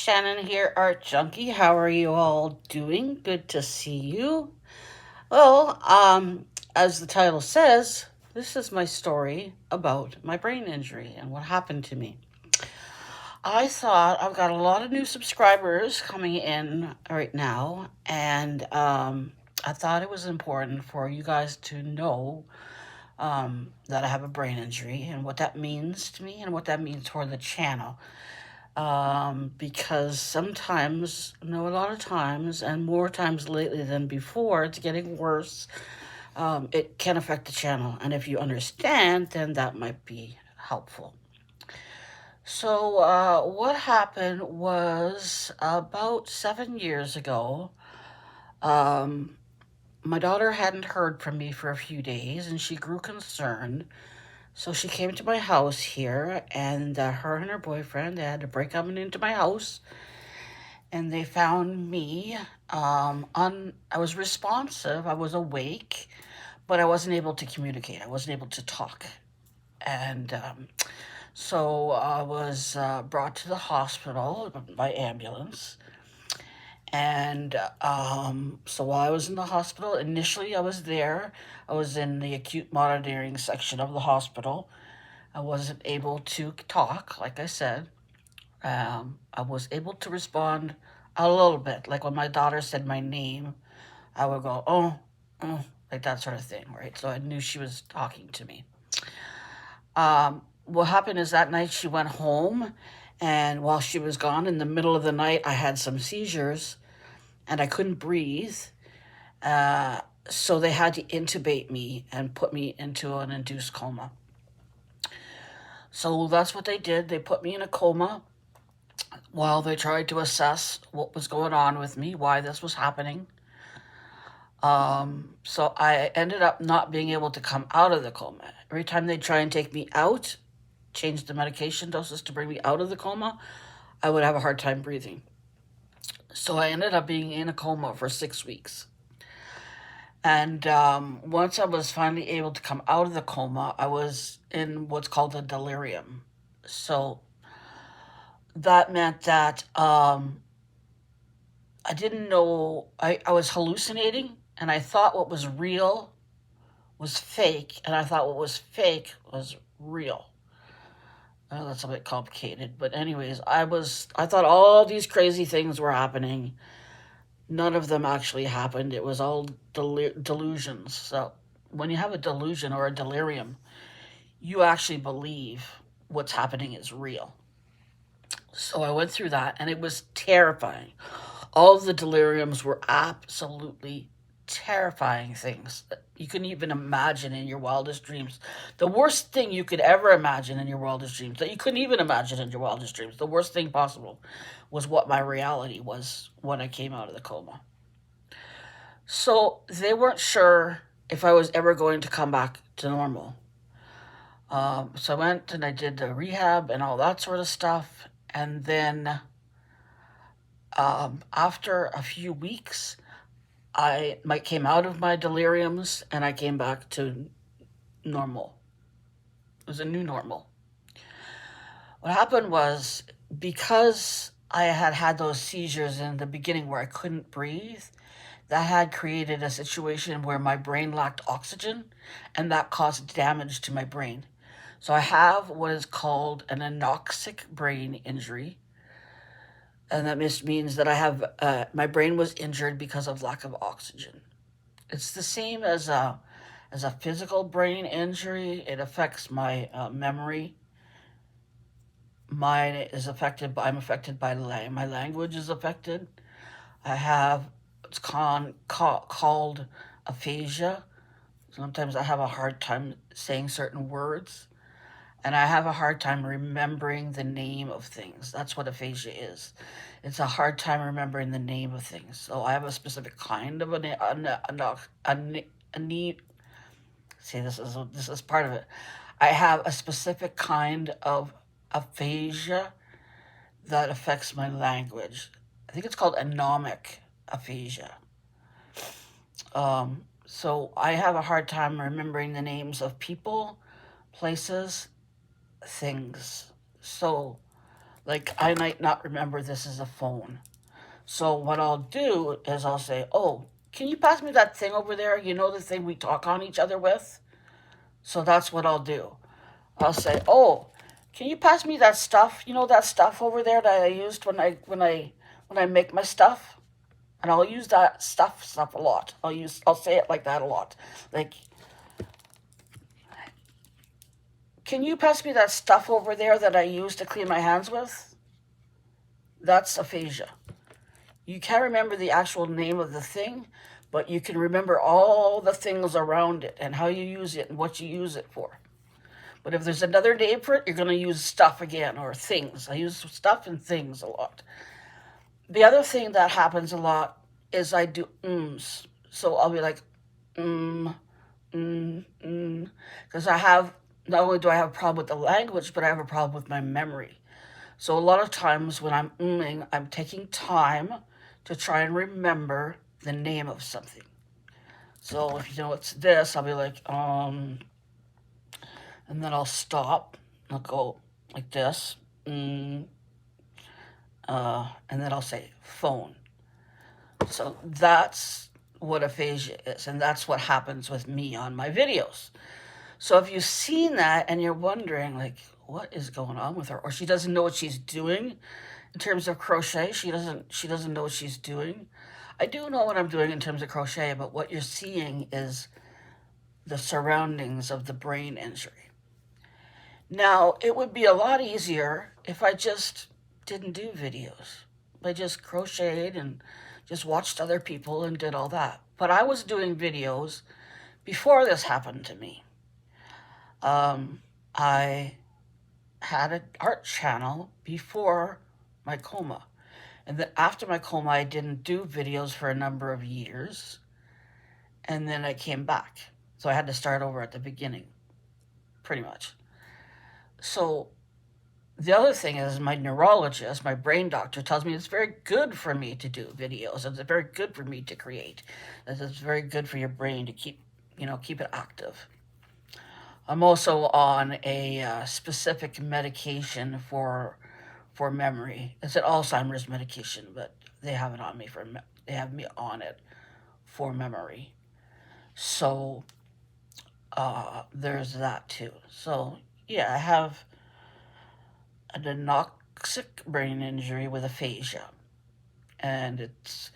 Shannon here, Art Junkie. How are you all doing? Good to see you. Well, as the title says, this is my story about my brain injury and what happened to me. I thought I've got a lot of new subscribers coming in right now, and I thought it was important for you guys to know that I have a brain injury and what that means to me and what that means for the channel. Because sometimes, no, a lot of times, and more times lately than before, it's getting worse. It can affect the channel, and if you understand, then that might be helpful. So, what happened was about 7 years ago. Um, my daughter hadn't heard from me for a few days, and she grew concerned. So she came to my house here, and her and her boyfriend, they had to break up into my house, and they found me. I was responsive, I was awake, but I wasn't able to communicate. I wasn't able to talk, and so I was brought to the hospital by ambulance. And so while I was in the hospital, initially I was there. I was in the acute monitoring section of the hospital. I wasn't able to talk, like I said. I was able to respond a little bit. Like when my daughter said my name, I would go, oh, oh, like that sort of thing, right? So I knew she was talking to me. What happened is that night she went home, and while she was gone, in the middle of the night, I had some seizures and I couldn't breathe. So they had to intubate me and put me into an induced coma. So that's what they did. They put me in a coma while they tried to assess what was going on with me, why this was happening. So I ended up not being able to come out of the coma. Every time they try and take me out, change the medication doses to bring me out of the coma, I would have a hard time breathing. So I ended up being in a coma for 6 weeks. And once I was finally able to come out of the coma, I was in what's called a delirium. So that meant that I didn't know, I was hallucinating, and I thought what was real was fake, and I thought what was fake was real. That's a bit complicated, but anyways, I thought all these crazy things were happening. None of them actually happened. It was all delusions. So when you have a delusion or a delirium, you actually believe what's happening is real. So I went through that, and it was terrifying. All of the deliriums were absolutely terrifying things that you couldn't even imagine in your wildest dreams. The worst thing you could ever imagine in your wildest dreams, that you couldn't even imagine in your wildest dreams, the worst thing possible, was what my reality was when I came out of the coma. So they weren't sure if I was ever going to come back to normal. So I went and I did the rehab and all that sort of stuff. And then after a few weeks, I came out of my deliriums and I came back to normal. It was a new normal. What happened was, because I had had those seizures in the beginning where I couldn't breathe, that had created a situation where my brain lacked oxygen, and that caused damage to my brain. So I have what is called an anoxic brain injury, and that means that I have my brain was injured because of lack of oxygen. It's the same as a physical brain injury. It affects my memory. Mine is affected by, I'm affected by my language is affected. I have what's called aphasia. Sometimes I have a hard time saying certain words, and I have a hard time remembering the name of things. That's what aphasia is. It's a hard time remembering the name of things. So I have a specific kind of see, this is part of it. I have a specific kind of aphasia that affects my language. I think it's called anomic aphasia. So I have a hard time remembering the names of people, places, things. So, Like, I might not remember this is a phone. So what I'll do is I'll say, oh, can you pass me that thing over there? You know, the thing we talk on each other with? So that's what I'll do. I'll say, oh, can you pass me that stuff? You know that stuff over there that I used when I make my stuff? And I'll use that stuff a lot. I'll say it like that a lot. Like, can you pass me that stuff over there that I use to clean my hands with? That's aphasia. You can't remember the actual name of the thing, but you can remember all the things around it and how you use it and what you use it for. But if there's another name for it, you're going to use stuff again or things. I use stuff and things a lot. The other thing that happens a lot is I do ums. So I'll be like, because I have, not only do I have a problem with the language, but I have a problem with my memory. So a lot of times when I'm umming, I'm taking time to try and remember the name of something. So if you know it's this, I'll be like, and then I'll stop. I'll go like this, and then I'll say phone. So that's what aphasia is, and that's what happens with me on my videos. So if you've seen that and you're wondering, like, what is going on with her, or she doesn't know what she's doing in terms of crochet, she doesn't know what she's doing. I do know what I'm doing in terms of crochet, but what you're seeing is the surroundings of the brain injury. Now, it would be a lot easier if I just didn't do videos. I just crocheted and just watched other people and did all that. But I was doing videos before this happened to me. I had an art channel before my coma. And then after my coma, I didn't do videos for a number of years. And then I came back. So I had to start over at the beginning, pretty much. So the other thing is my neurologist, my brain doctor, tells me it's very good for me to do videos. It's very good for me to create. It's very good for your brain to keep it active. I'm also on a specific medication for memory. It's an Alzheimer's medication, but they have it on me they have me on it for memory. So there's that too. So yeah, I have an anoxic brain injury with aphasia, and it's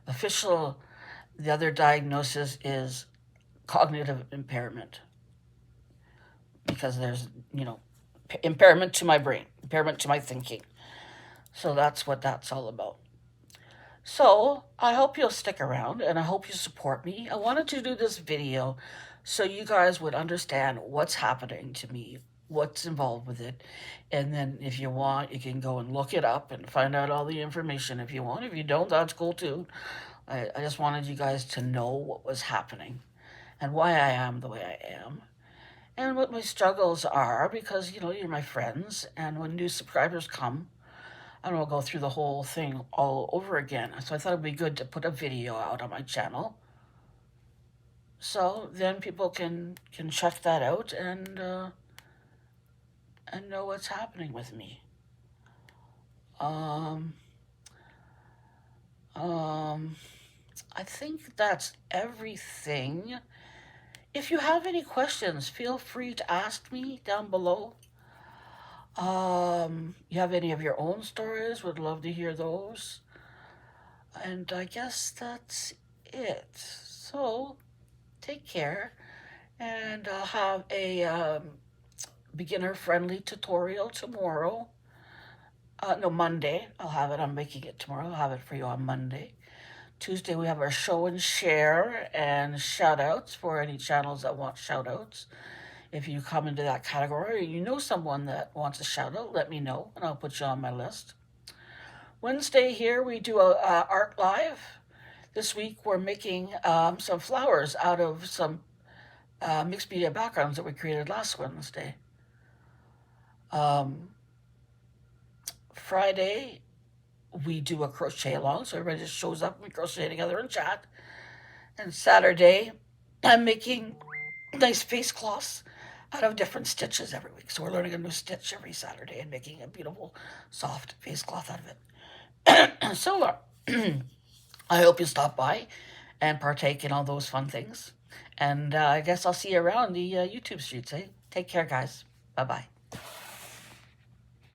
official. The other diagnosis is cognitive impairment, because there's impairment to my brain, impairment to my thinking. So that's what that's all about. So I hope you'll stick around and I hope you support me. I wanted to do this video so you guys would understand what's happening to me, what's involved with it. And then if you want, you can go and look it up and find out all the information if you want. If you don't, that's cool too. I just wanted you guys to know what was happening and why I am the way I am. And what my struggles are, because, you're my friends, and when new subscribers come, I don't know, go through the whole thing all over again. So I thought it'd be good to put a video out on my channel. So then people can check that out and know what's happening with me. I think that's everything. If you have any questions, feel free to ask me down below. You have any of your own stories? Would love to hear those. And I guess that's it. So, take care. And I'll have a beginner-friendly tutorial tomorrow. No, Monday. I'll have it. I'm making it tomorrow. I'll have it for you on Monday. Tuesday, we have our show and share and shout-outs for any channels that want shout-outs. If you come into that category or you know someone that wants a shout-out, let me know, and I'll put you on my list. Wednesday here, we do a art live. This week, we're making some flowers out of some mixed media backgrounds that we created last Wednesday. Friday, we do a crochet along, so everybody just shows up and we crochet together and chat. And Saturday, I'm making nice face cloths out of different stitches every week. So we're learning a new stitch every Saturday and making a beautiful, soft face cloth out of it. So, Laura, I hope you stop by and partake in all those fun things. And I guess I'll see you around the YouTube streets. Eh? Take care, guys. Bye bye.